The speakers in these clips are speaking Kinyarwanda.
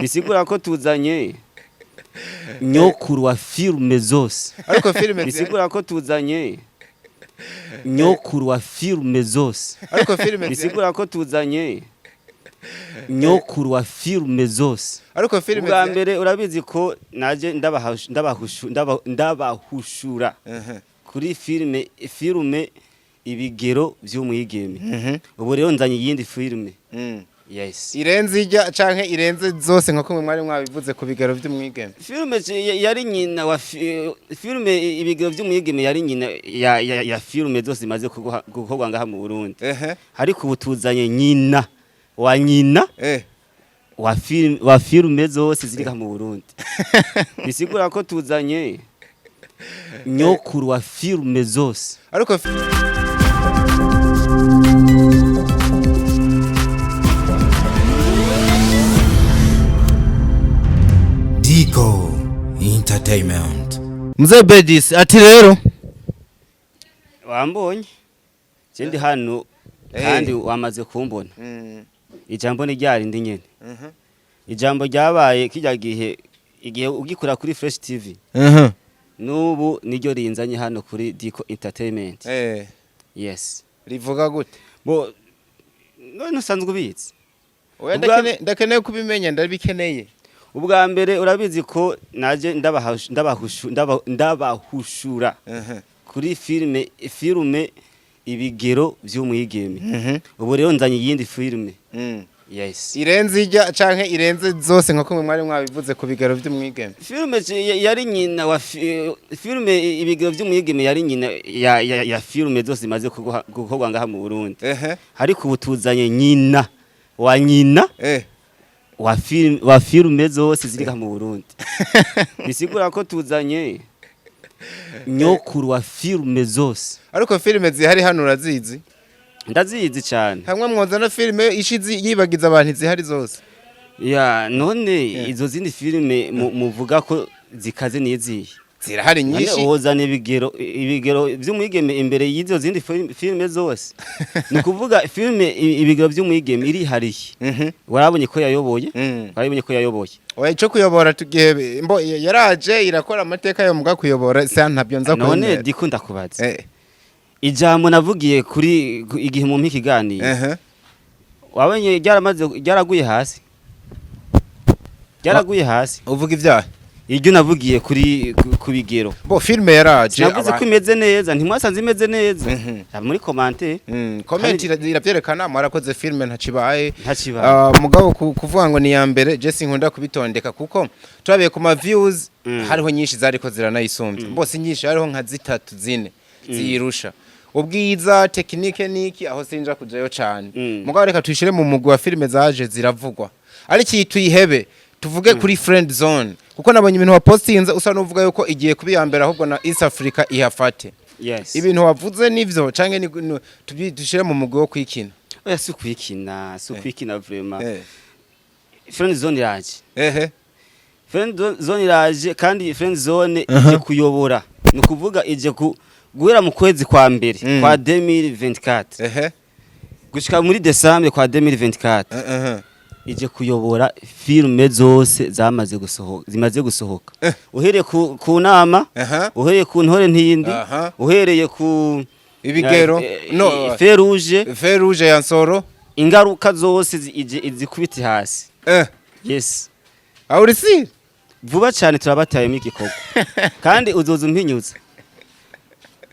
bisigura ko tuzanye nyokuru wa filme zose ariko filme bisigura ko tuzanye nyokuru wa filme zose ariko filme bisigura ko tuzanye nyokuru wa filme zose ariko filme bwa mbere urabizi ko naje ndabahushura kuri filme ibigero vy'umwigeme ubu rero nzanye yindi filme yes irenze ijya canke irenze zose nko kumwe mwari mwabivuze ku bigero vy'umwigeme filme yari nyina wa filme ibigero vy'umwigeme yari nyina ya filme zose zimaze gukorwa ngaha mu Burundi ariko ubu tuzanye nyina wa nyina wa filme zose ziri ngaha mu Burundi bisigura ko tuzanye nyokuru wa filme zose ariko Dico Entertainment. Mzee Bedis ati rero wambonye kindi hano kandi wamaze kumbona ijambo ni ryari ndi nyene ijambo ryabaye kijya igihe ugikura kuri Fresh TV nubu niryo rinzanye hano kuri Dico Entertainment yes rivuga gute bo none usanzwe ubizi ndakeneye kubimenya ndabikeneye ubwa mbere urabizi ko naje ndabahushura kuri filme ibigero vy'umwigeme ubu rero nzanye yindi filme yes irenze ijya canke irenze zose nko kumwe mwari mwabivuze ku bigero vy'umwigeme filme yari nyina wa filme ibigero vy'umwigeme yari nyina ya filme zose zimaze gukorwa ngaha mu Burundi ariko ubu tuzanye nyina wa nyina wa filme zose ziri ngaha mu Burundi bisigura ko tuzanye nyokuru wa filme zose ariko filme zihari hano urazizi ndazizi cyane hamwe mwozana filme ishizi yibagiza abantu zihari zose ya none izo zindi filme muvuga ko zikaze niziye zirahari nyinshi wozana ibigero vy'umwigeme imbere y'izo zindi filme zose nukuvuga filme ibigero vy'umwigeme iri hariye warabonye ko yayoboye oya cyo kuyobora tugebe mbo yaraje irakora amateka yo muga kuyobora sa ntabyo nza ko none dikunda kubaza ijambo navugiye kuri igihe mu mpikiganiro wabonye ryaraguye hasi uvuga ivyaha iryo navugiye kuri kubigero bo filme yaraje navuze ko imeze neza ntimwasanze imeze neza muri commentaire comment iravyerekana mwarakoze filme ntacibaye mugabo kuvuga ngo ni ya mbere Jesse nkunda kubitondeka kuko turabiye ku ma views hariho nyinshi zariko ziranayisumbye bose nyinshi hariho nka 3 4 ziyirusha ubwiza technique niki aho sinja kujayo cyane mugabo reka tuyishire mu mugwi wa filme zaje ziravugwa ari tuyihebe tuvuge kuri friend zone kuko nabonye ibintu wa postinze usa nuvuga yuko igiye kubiyambera ahubwo na East Africa ihafate yes ibintu wavuze nivyo canke ni dushire mu mugwi wo kwikina oya si kwikina vraiment friend zone yaje friend zone yaje kandi friend zone ije kuyobora nukuvuga ije guhera mu kwezi kwa mbere kwa 2024 gushika muri December kwa 2024 ije kuyobora filme zose zimaze gusohoka uhereye ku nama uhereye ku ntore ntindi uhereye ku ibigero no feruje ya nsoro ingaruka zose izikubiti hasi yes aurisi vuba cyane turabataye mu gikorwa kandi uzoza umpinyuza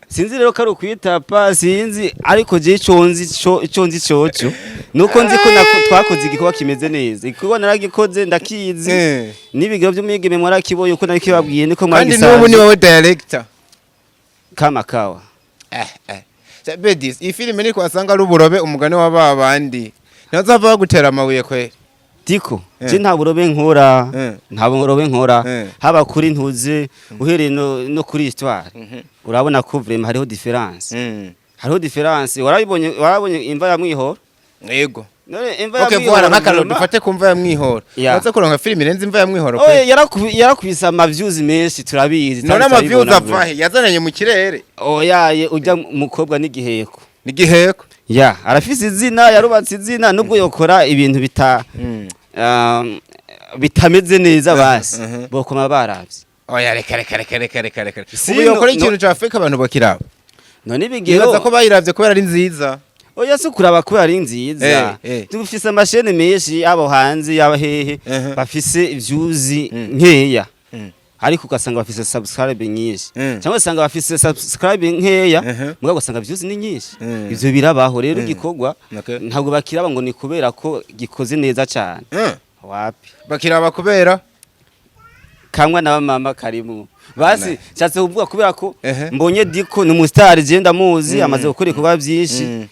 sinzi rero ko ari ukwitapa sinzi ariko je iconzi coco nuko nzi ko twakoze igikorwa kimeze neza igikorwa naragikoze ndakizi n'ibigero by'umwigeme mwarakiboye uko narikibabwiye niko mwagisanze kandi n'ubu ni wowe director kama kawa Bedis iyi filime niko asanga ari uburobe umugane wa babandi ntazava gutera amabuye kwe Diko je nta burobe nkora haba kuri ntuze uhereye no kuri histoire urabona ko vraiment hariho difference warabonye imva ya mwihoro yego none imva ya mwihoro vuara nk'akararo dufate kumva ya mwihoro baza kuronka filime irenze imva ya mwihoro yarakubisa ama views menshi turabizi none ama views avahe yazananye mu kirere oyaye ujya mukobwa n'igiheko ya arafise izina yarubatse izina nubwo yokora ibintu bita bitameze neza basi bokoma baravye oya reka ubu yokora ikintu cya fake abantu bakiraba none bigero nibaza ko bayiravye kubera ari nziza oya si kuraba kubera ari nziza dufise amashene menshi abo hanze yaba hehe bafise ivyuzi nkeya ariko ugasanga bafise subscribe nyinshi cyangwa usanga bafise subscribe nkeya mugabo ugasanga vyuzi ni nyinshi ivyo birabaho rero gikorwa ntabwo bakiraba ngo ni kubera ko gikoze neza cyane wapi bakiraba kubera kamwa na mama karimu basi cyatse kuvuga kubera ko mbonye Diko ni umustar je ndamuzi amaze gukora kuba byinshi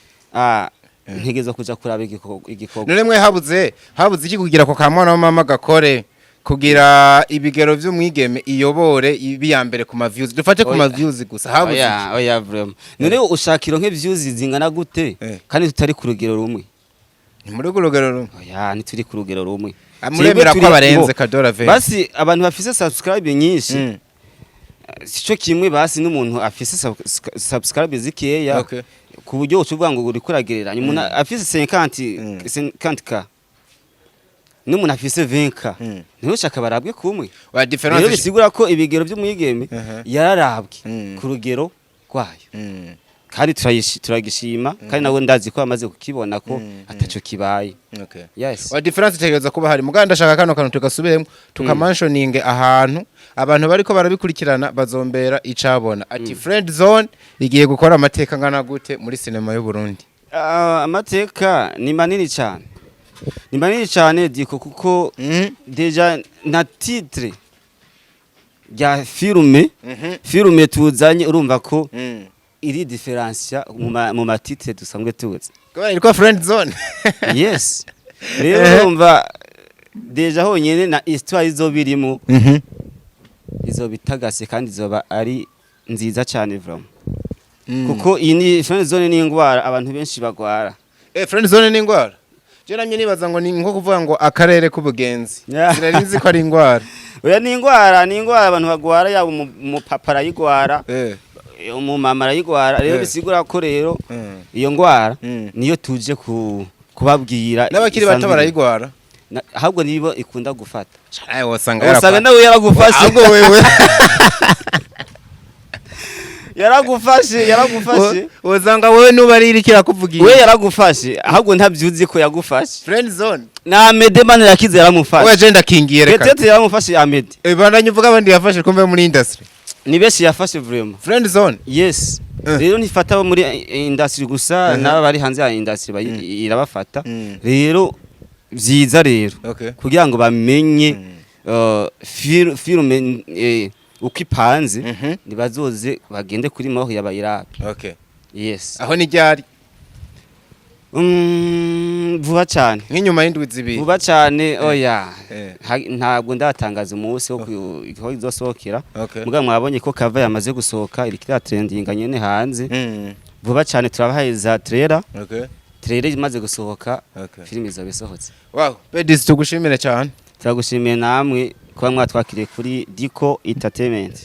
ntegeza kuja kuraba igikorwa none mwe habuze iki kugira ko kamwana wa mama gakore kugira ibigero vy'umwigeme iyobore ibiyambere ku ma views dufate ku ma views gusa habuze oya vraiment none ushakiro nke views zingana gute kandi tutari ku rugero rumwe ni muri ku rugero rumwe oya ni turi ku rugero rumwe amuremera ko abarenze kadora ve basi abantu bafise subscribe nyinshi sico kimwe basi n'umuntu afise subscribe zikeya ku buryo ucuvuga ngo uri kuragereranya umuntu afise 50k n'umuntu afise 20k niho ushaka barabwe kumwe wa difference rero bisigura ko ibigero by'umwigeme yararabwe ku rugero rwayo kandi turagishima kandi nawe ndazi ko amaze kukibona ko ataco kibaye yes wa difference tegeza kuba hari muganda shaka kano kantu tugasubiremo tukamentioning ahantu abantu bariko barabikurikirana bazombera icabona ati friend zone igiye gukora amateka ngana gute muri cinema y'u Burundi amateka ni manini cyane Diko kuko deja na titre ya filme tuzanye urumva ko iri differencia mu matitre dusanzwe tuzi kubera ilikuwa friend zone yes rero urumva deja honyene na histoire izobirimo izobitagase kandi izoba ari nziza cyane vraiment kuko iyi ni friend zone ni ingwara abantu benshi bagwara friend zone ni ingwara je namye nibaza ngo ni nko kuvuga ngo akarere k'ubugenzi sinarinzi ko ari ingwara oya ni ingwara abantu bagwara yaba umupapa arayigwara umumama arayigwara rero bisigura ko rero iyo ngwara niyo tuje kubabwira n'abakiri bato barayigwara ahubwo nibo ikunda gufata wasanga nawe yaragufashe ahubwo wewe yaragufashe wozanga wewe nubarira kirakuvugiye we yaragufashe ahubwo ntabyuzi ko yagufashe friend zone na Medemane yakize yaramufashe we agenda kingiye reka Petete yaramufashe Ahmed bandanye uvuga abandi yafashe kumbe muri industry ni beshi yafashe vraiment friend zone yes rero nifata abo muri industry gusa naba bari hanze ya industry irabafata rero vyiza rero kugira ngo bamenye filme ukipanze nibazoze bagende kuri maho yabayirabe yes aho ni ryari vuba cyane nk'inyuma y'indwi zibiri vuba cyane oya ntabwo ndatangaza umunsi wo izosohokera mugabo mwabonye ko cover yamaze gusohoka iri kira trending nyene hanze vuba cyane turabaheza trailer imaze gusohoka filime izo bisohotse wow Pedis tugushimire cyane turagushimiye namwe kuba mwatwakiriye kuri Diko Entertainment